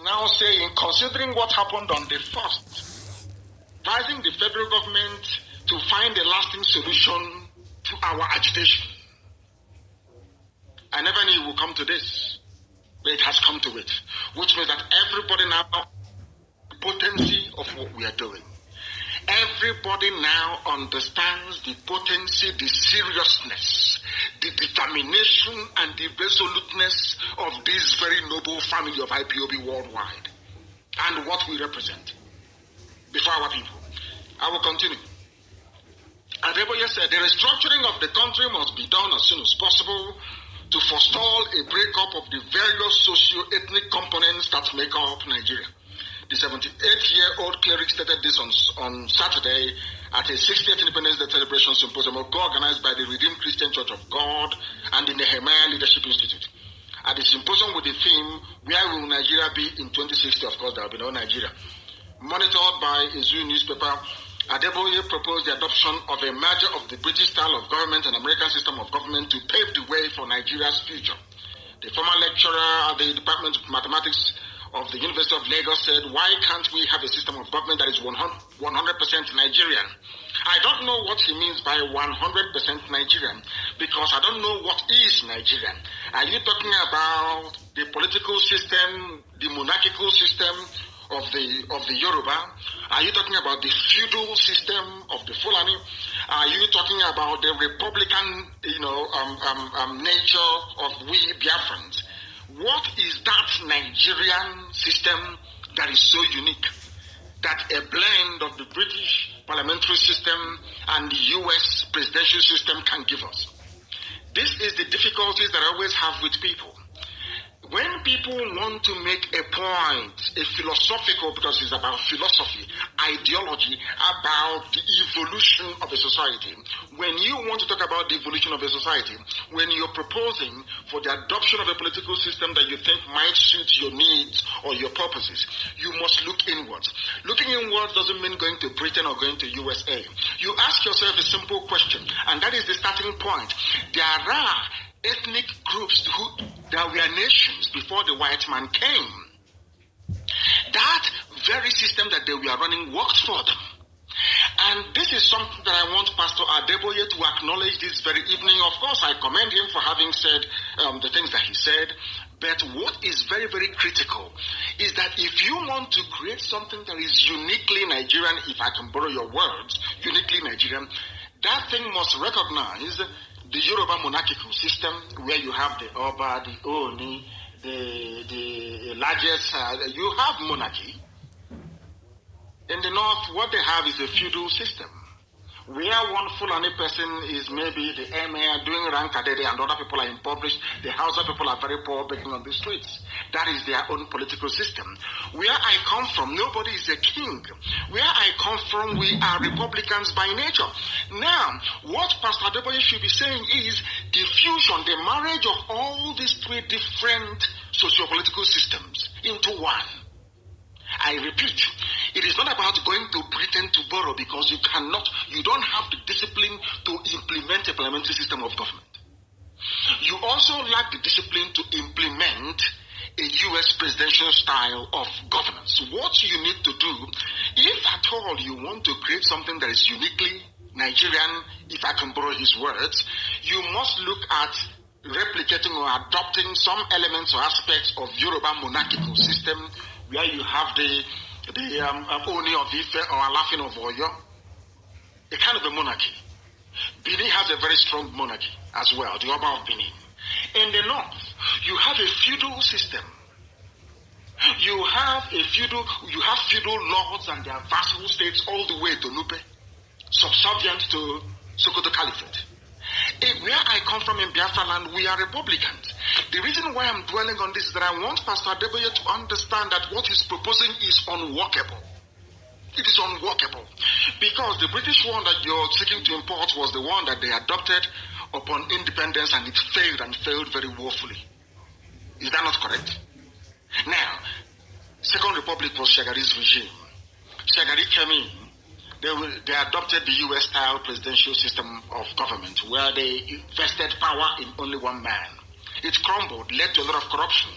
now saying, considering what happened on the 1st, advising the federal government to find a lasting solution to our agitation. I never knew it would come to this, but it has come to it, which means that everybody now the potency of what we are doing. Everybody now understands the potency, the seriousness, the determination, and the resoluteness of this very noble family of IPOB worldwide and what we represent before our people. I will continue. Adeboye said the restructuring of the country must be done as soon as possible to forestall a breakup of the various socio-ethnic components that make up Nigeria. The 78-year-old cleric stated this on Saturday at a 60th Independence Day celebration symposium organized by the Redeemed Christian Church of God and the Nehemiah Leadership Institute. At the symposium with the theme, Where Will Nigeria Be in 2060? Of course, there will be no Nigeria. Monitored by a Zoo newspaper, Adeboye proposed the adoption of a merger of the British style of government and American system of government to pave the way for Nigeria's future. The former lecturer at the Department of Mathematics of the University of Lagos said, why can't we have a system of government that is 100% Nigerian? I don't know what he means by 100% Nigerian, because I don't know what is Nigerian. Are you talking about the political system, the monarchical system of the Yoruba? Are you talking about the feudal system of the Fulani? Are you talking about the republican, nature of we Biafrans? What is that Nigerian system that is so unique that a blend of the British parliamentary system and the US presidential system can give us? This is the difficulties that I always have with people. When people want to make a point, a philosophical, because it's about philosophy, ideology, about the evolution of a society, when you want to talk about the evolution of a society, when you're proposing for the adoption of a political system that you think might suit your needs or your purposes, you must look inwards. Looking inwards doesn't mean going to Britain or going to USA. You ask yourself a simple question, and that is the starting point. There are ethnic groups that were nations before the white man came. That very system that they were running worked for them. And this is something that I want Pastor Adeboye to acknowledge this very evening. Of course, I commend him for having said the things that he said. But what is very, very critical is that if you want to create something that is uniquely Nigerian, if I can borrow your words, uniquely Nigerian, that thing must recognize the Yoruba monarchical system, where you have the Oba, the Oni, the largest, you have monarchy. In the north, what they have is a feudal system, where one Fulani person is maybe the emir doing rankadede and other people are impoverished. The Hausa people are very poor, begging on the streets. That is their own political system. Where I come from, nobody is a king. Where I come from, we are Republicans by nature. Now, what Pastor Adeboye should be saying is the fusion, the marriage of all these three different socio-political systems into one. I repeat, it is not about going to Britain to borrow, because you don't have the discipline to implement a parliamentary system of government. You also lack the discipline to implement a US presidential style of governance. What you need to do, if at all you want to create something that is uniquely Nigerian, if I can borrow his words, you must look at replicating or adopting some elements or aspects of Yoruba monarchical system, where you have the Oni of Ife or Alafin of Oyo, a kind of a monarchy. Benin has a very strong monarchy as well, the Oba of Benin. In the north, you have a feudal system. You have feudal lords and their vassal states all the way to Nupe, subservient to Sokoto Caliphate. Where I come from in Biafra land, we are Republicans. The reason why I'm dwelling on this is that I want Pastor Adeboye to understand that what he's proposing is unworkable. It is unworkable. Because the British one that you're seeking to import was the one that they adopted upon independence, and it failed very woefully. Is that not correct? Now, Second Republic was Shagari's regime. Shagari came in. They adopted the US-style presidential system of government, where they vested power in only one man. It crumbled, led to a lot of corruption.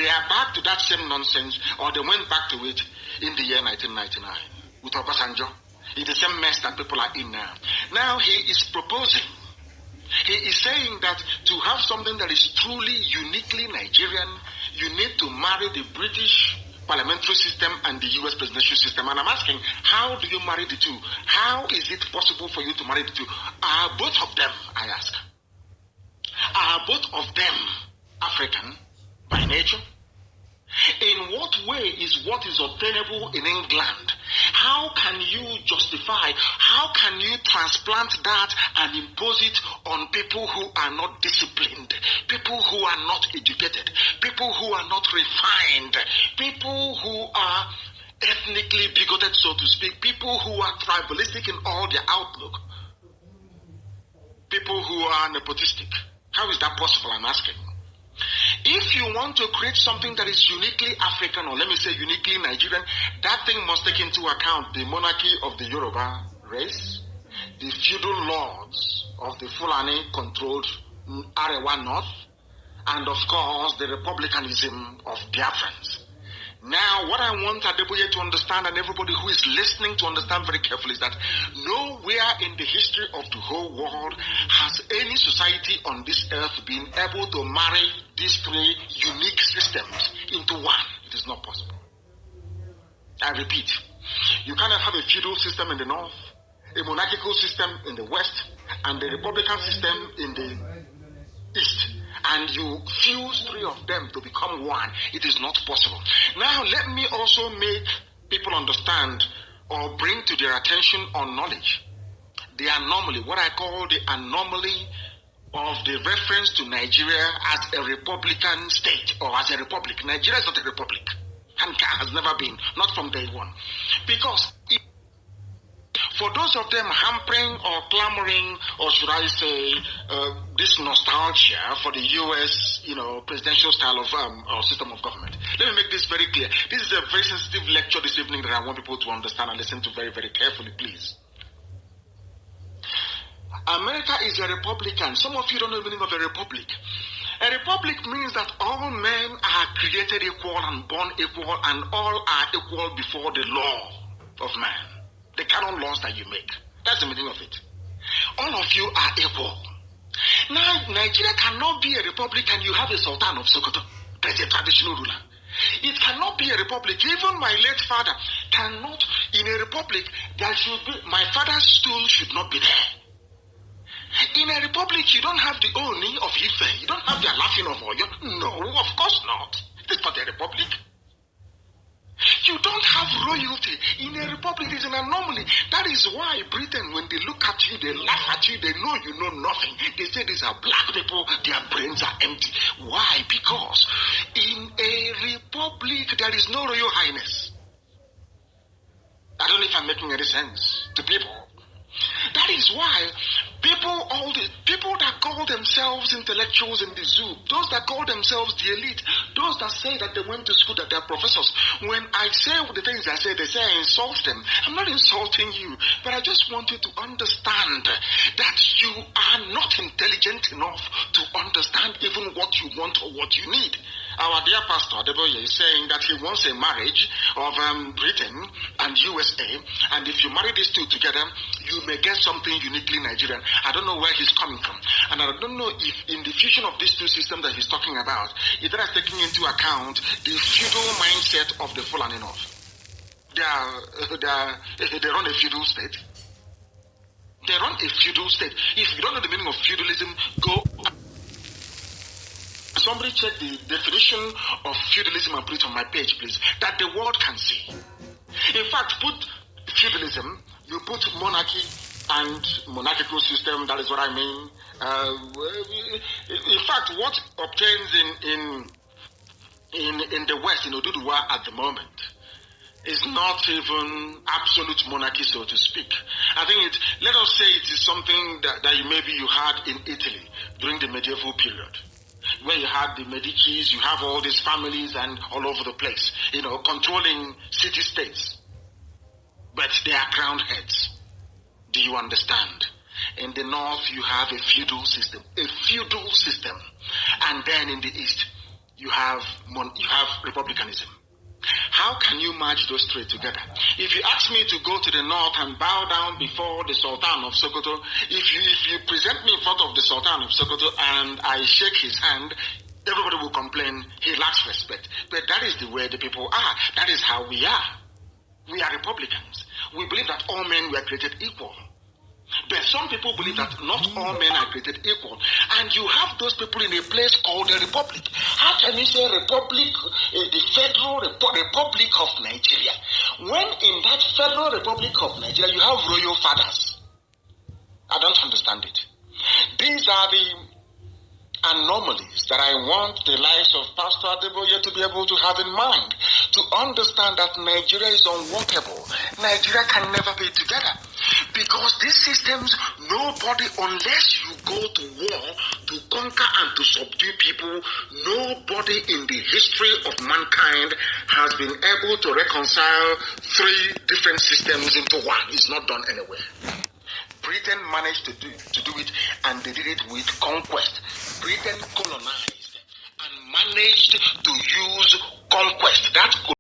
They are back to that same nonsense, or they went back to it in the year 1999 with Obasanjo. It's the same mess that people are in now. Now he is proposing, he is saying that to have something that is truly uniquely Nigerian, you need to marry the British parliamentary system and the US presidential system. And I'm asking, how do you marry the two? How is it possible for you to marry the two? Are both of them, I ask, are both of them African by nature? In what way is what is obtainable in England? How can you justify, how can you transplant that and impose it on people who are not disciplined, people who are not educated, people who are not refined, people who are ethnically bigoted, so to speak, people who are tribalistic in all their outlook, people who are nepotistic? How is that possible, I'm asking? If you want to create something that is uniquely African, or let me say uniquely Nigerian, that thing must take into account the monarchy of the Yoruba race, the feudal lords of the Fulani-controlled Arewa North, and of course the republicanism of Biafrans. Now, what I want Adeboye to understand, and everybody who is listening to understand very carefully, is that nowhere in the history of the whole world has any society on this earth been able to marry these three unique systems into one. It is not possible. I repeat, you cannot have a feudal system in the north, a monarchical system in the west, and a republican system in the east, and you fuse three of them to become one. It is not possible. Now, let me also make people understand or bring to their attention on knowledge the anomaly, what I call the anomaly of the reference to Nigeria as a republican state or as a republic. Nigeria is not a republic and has never been, not from day one. Because for those of them hampering or clamoring, or should I say, this nostalgia for the U.S., presidential style of or system of government. Let me make this very clear. This is a very sensitive lecture this evening that I want people to understand and listen to very, very carefully, please. America is a republican. Some of you don't know the meaning of a republic. A republic means that all men are created equal and born equal, and all are equal before the law of man. The canon laws that you make. That's the meaning of it. All of you are equal. Now, Nigeria cannot be a republic and you have a Sultan of Sokoto. That's a traditional ruler. It cannot be a republic. Even my late father cannot, in a republic, there should be, my father's stool should not be there. In a republic, you don't have the Oni of Ife. You don't have the Alafin of Oyo. No, of course not. It's not a republic. You don't have royalty. In a republic, it is an anomaly. That is why Britain, when they look at you, they laugh at you, they know you know nothing. They say these are black people, their brains are empty. Why? Because in a republic, there is no royal highness. I don't know if I'm making any sense to people. That is why all the people that call themselves intellectuals in the zoo, those that call themselves the elite, those that say that they went to school, that they're professors, when I say the things I say, they say I insult them. I'm not insulting you, but I just want you to understand that you are not intelligent enough to understand even what you want or what you need. Our dear Pastor Adeboye is saying that he wants a marriage of Britain and USA, and if you marry these two together, you may get something uniquely Nigerian. I don't know where he's coming from, and I don't know if in the fusion of these two systems that he's talking about, if that is taking into account the feudal mindset of the Fulani North. They run a feudal state. They run a feudal state. If you don't know the meaning of feudalism, go. Somebody check the definition of feudalism and put it on my page, please, that the world can see. In fact, put feudalism, you put monarchy and monarchical system, that is what I mean. In fact, what obtains in the West, in Oduduwa at the moment, is not even absolute monarchy, so to speak. I think let us say it is something that maybe you had in Italy during the medieval period, where you had the Medicis, you have all these families and all over the place, controlling city-states. But they are crowned heads. Do you understand? In the north, you have a feudal system. And then in the east, you have republicanism. How can you merge those three together? If you ask me to go to the north and bow down before the Sultan of Sokoto, if you present me in front of the Sultan of Sokoto and I shake his hand, everybody will complain he lacks respect. But that is the way the people are. That is how we are. We are Republicans. We believe that all men were created equal. But some people believe that not all men are created equal. And you have those people in a place called the Republic. How can you say Republic, the Federal Republic of Nigeria, when in that Federal Republic of Nigeria you have royal fathers? I don't understand it. These are the anomalies that I want the lives of Pastor Adeboye to be able to have in mind, to understand that Nigeria is unworkable. Nigeria can never be together. Because these systems, nobody, unless you go to war to conquer and to subdue people, nobody in the history of mankind has been able to reconcile three different systems into one. It's not done anywhere. Britain managed to do it, and they did it with conquest. Britain colonized and managed to use conquest. That